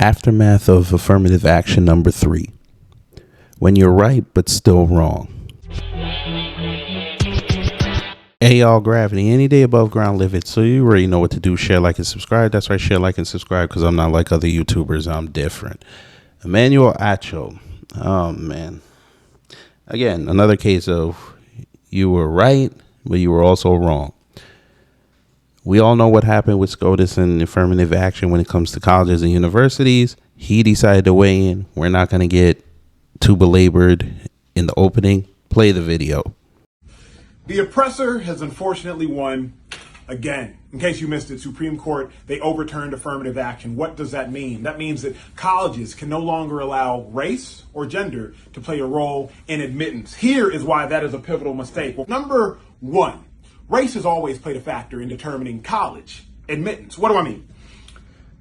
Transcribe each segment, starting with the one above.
Aftermath of affirmative action number 3. When you're right, but still wrong. Hey y'all, Gravity, any day above ground, live it. So you already know what to do. Share, like, and subscribe. That's right, share, like, and subscribe, because I'm not like other YouTubers. I'm different. Emmanuel Acho. Oh, man. Again, another case of you were right, but you were also wrong. We all know what happened with SCOTUS and affirmative action when it comes to colleges and universities. He decided to weigh in. We're not going to get too belabored in the opening. Play the video. The oppressor has unfortunately won again. In case you missed it, Supreme Court, they overturned affirmative action. What does that mean? That means that colleges can no longer allow race or gender to play a role in admittance. Here is why that is a pivotal mistake. Well, number one, race has always played a factor in determining college admittance. What do I mean?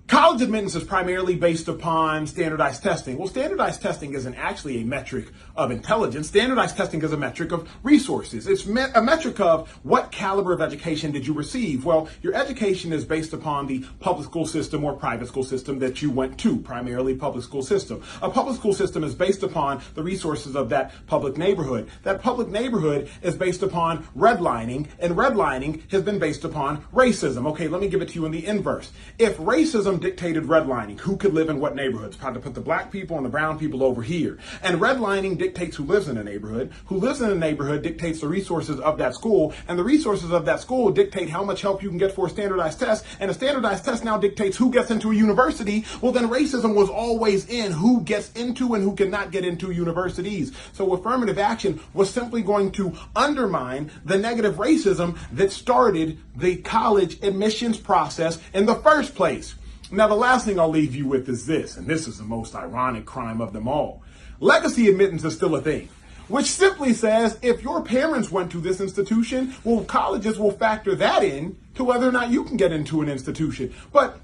College admittance is primarily based upon standardized testing. Well, standardized testing isn't actually a metric of intelligence. Standardized testing is a metric of resources. It's a metric of what caliber of education did you receive. Well, your education is based upon the public school system or private school system that you went to, primarily public school system. A public school system is based upon the resources of that public neighborhood. That public neighborhood is based upon redlining, and redlining has been based upon racism. Okay, let me give it to you in the inverse. If racism dictated redlining, who could live in what neighborhoods? Probably put the black people and the brown people over here. And redlining dictates who lives in a neighborhood. Who lives in a neighborhood dictates the resources of that school. And the resources of that school dictate how much help you can get for a standardized test. And a standardized test now dictates who gets into a university. Well, then racism was always in who gets into and who cannot get into universities. So affirmative action was simply going to undermine the negative racism that started the college admissions process in the first place. Now, the last thing I'll leave you with is this, and this is the most ironic crime of them all. Legacy admittance is still a thing, which simply says if your parents went to this institution, well, colleges will factor that in to whether or not you can get into an institution. But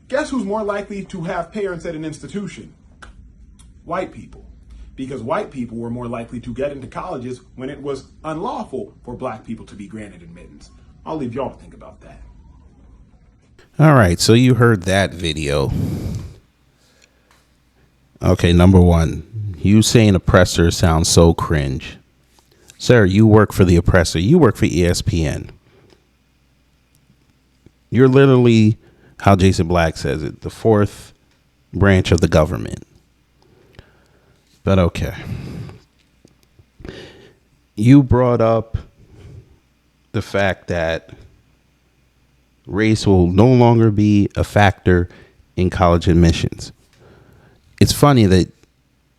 guess who's more likely to have parents at an institution? White people. Because white people were more likely to get into colleges when it was unlawful for black people to be granted admittance. I'll leave y'all to think about that. All right, so you heard that video. Okay, number one, you saying oppressor sounds so cringe. Sir, you work for the oppressor. You work for ESPN. You're literally, how Jason Black says it, the fourth branch of the government. But okay. You brought up the fact that race will no longer be a factor in college admissions. It's funny that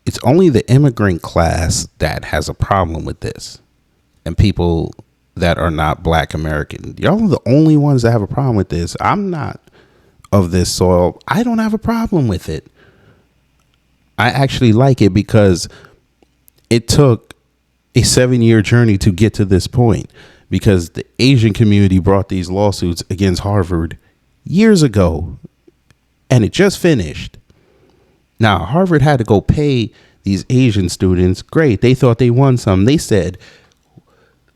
it's only the immigrant class that has a problem with this, and people that are not black American. Y'all are the only ones that have a problem with this. I'm not of this soil. I don't have a problem with it. I actually like it because it took a 7-year journey to get to this point. Because the Asian community brought these lawsuits against Harvard years ago, and it just finished. Now, Harvard had to go pay these Asian students. Great. They thought they won some. They said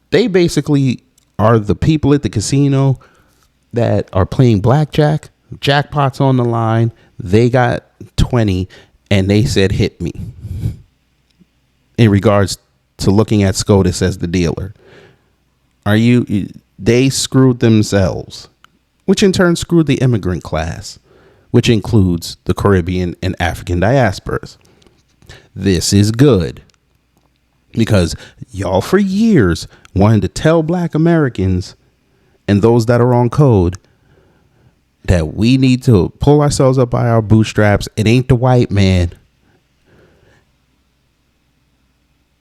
they basically are the people at the casino that are playing blackjack, jackpots on the line. They got 20 and they said, hit me, in regards to looking at SCOTUS as the dealer. They screwed themselves, which in turn screwed the immigrant class, which includes the Caribbean and African diasporas. This is good because y'all for years wanted to tell black Americans and those that are on code that we need to pull ourselves up by our bootstraps. It ain't the white man.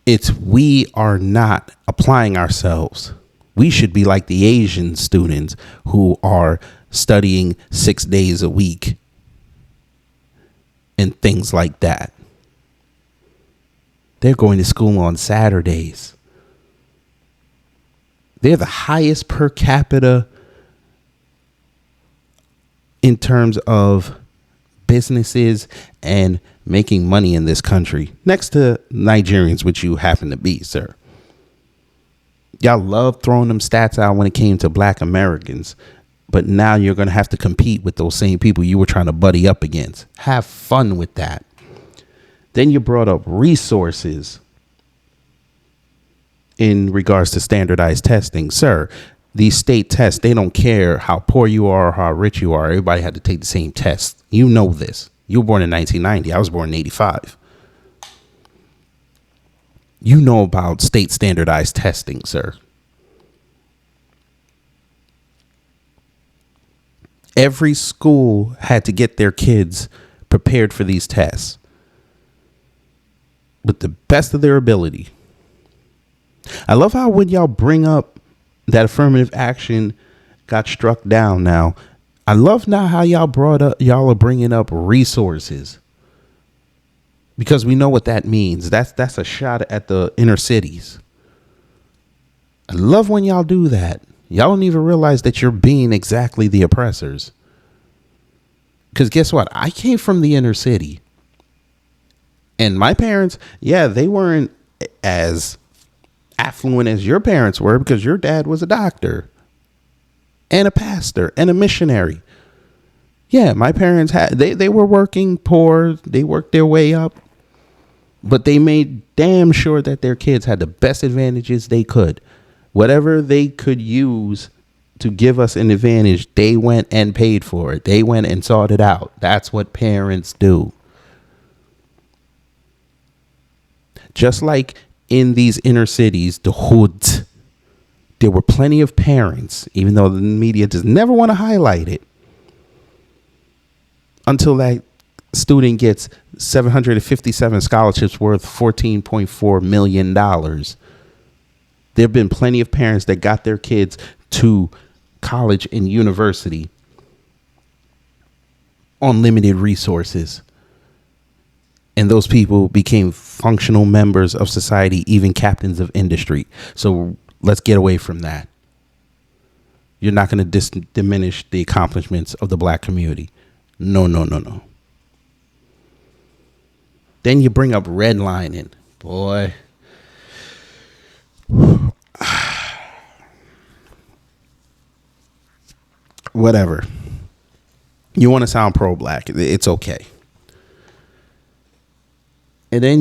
It's we are not applying ourselves. We should be like the Asian students who are studying 6 days a week and things like that. They're going to school on Saturdays. They're the highest per capita in terms of businesses and making money in this country, next to Nigerians, which you happen to be, sir. Y'all love throwing them stats out when it came to black Americans, But now you're going to have to compete with those same people you were trying to buddy up against. Have fun with that. Then you brought up resources in regards to standardized testing. Sir, these state tests, they don't care how poor you are or how rich you are. Everybody had to take the same test. You know this. You were born in 1990. I was born in 85. You know about state standardized testing, sir. Every school had to get their kids prepared for these tests with the best of their ability. I love how when y'all bring up that affirmative action got struck down now, I love now how y'all are bringing up resources, because we know what that means. That's a shot at the inner cities. I love when y'all do that. Y'all don't even realize that you're being exactly the oppressors. Because guess what? I came from the inner city. And my parents, yeah, they weren't as affluent as your parents were, because your dad was a doctor and a pastor and a missionary. Yeah, my parents they were working poor. They worked their way up. But they made damn sure that their kids had the best advantages they could. Whatever they could use to give us an advantage, they went and paid for it. They went and sought it out. That's what parents do. Just like in these inner cities, the hoods, there were plenty of parents, even though the media does never want to highlight it, until that student gets 757 scholarships worth $14.4 million. There have been plenty of parents that got their kids to college and university on limited resources. And those people became functional members of society, even captains of industry. So let's get away from that. You're not going to diminish the accomplishments of the black community. No, no, no, no. Then you bring up redlining. Boy. Whatever. You want to sound pro-black, it's okay. And then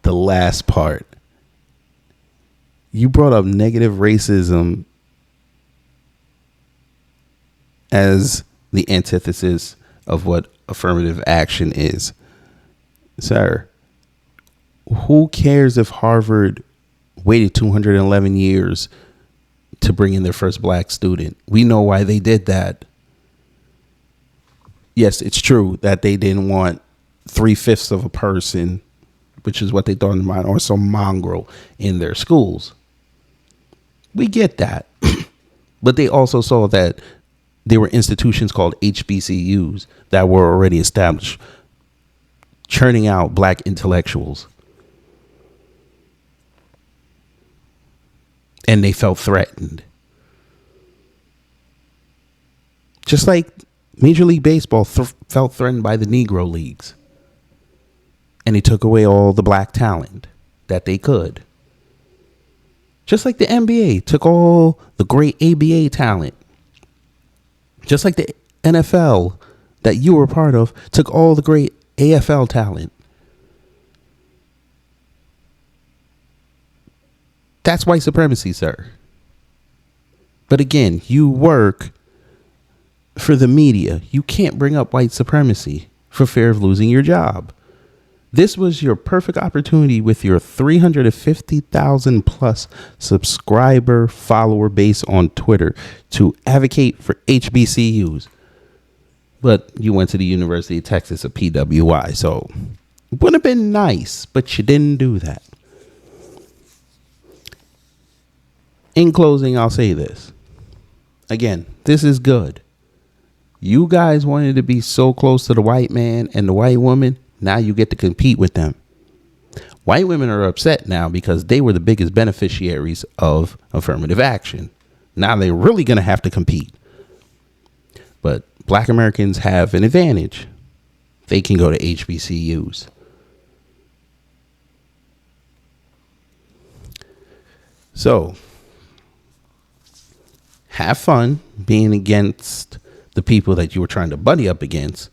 the last part, you brought up negative racism as the antithesis of what affirmative action is. Sir, who cares if Harvard waited 211 years to bring in their first black student? We know why they did that. Yes, it's true that they didn't want 3/5 of a person, which is what they thought in mind, or some mongrel in their schools. We get that. But they also saw that there were institutions called HBCUs that were already established, churning out black intellectuals. And they felt threatened. Just like Major League Baseball felt threatened by the Negro Leagues. And they took away all the black talent that they could. Just like the NBA took all the great ABA talent. Just like the NFL that you were a part of took all the great AFL talent. That's white supremacy, sir. But again, you work for the media. You can't bring up white supremacy for fear of losing your job. This was your perfect opportunity with your 350,000 plus subscriber follower base on Twitter to advocate for HBCUs. But you went to the University of Texas, a PWI, so it would have been nice, but you didn't do that. In closing, I'll say this. Again, this is good. You guys wanted to be so close to the white man and the white woman. Now you get to compete with them. White women are upset now because they were the biggest beneficiaries of affirmative action. Now they're really going to have to compete. But black Americans have an advantage. They can go to HBCUs. So, have fun being against the people that you were trying to buddy up against.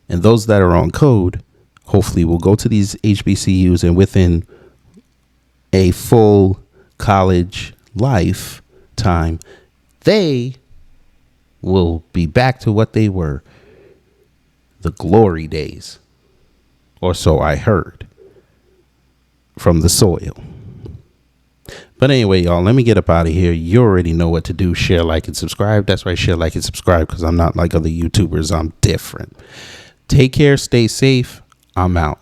And those that are on code, hopefully will go to these HBCUs, and within a full college lifetime, they will be back to what they were, the glory days, or so I heard from the soil. But anyway, y'all, let me get up out of here. You already know what to do. Share, like, and subscribe. That's right, share, like, and subscribe, because I'm not like other YouTubers. I'm different. Take care. Stay safe. I'm out.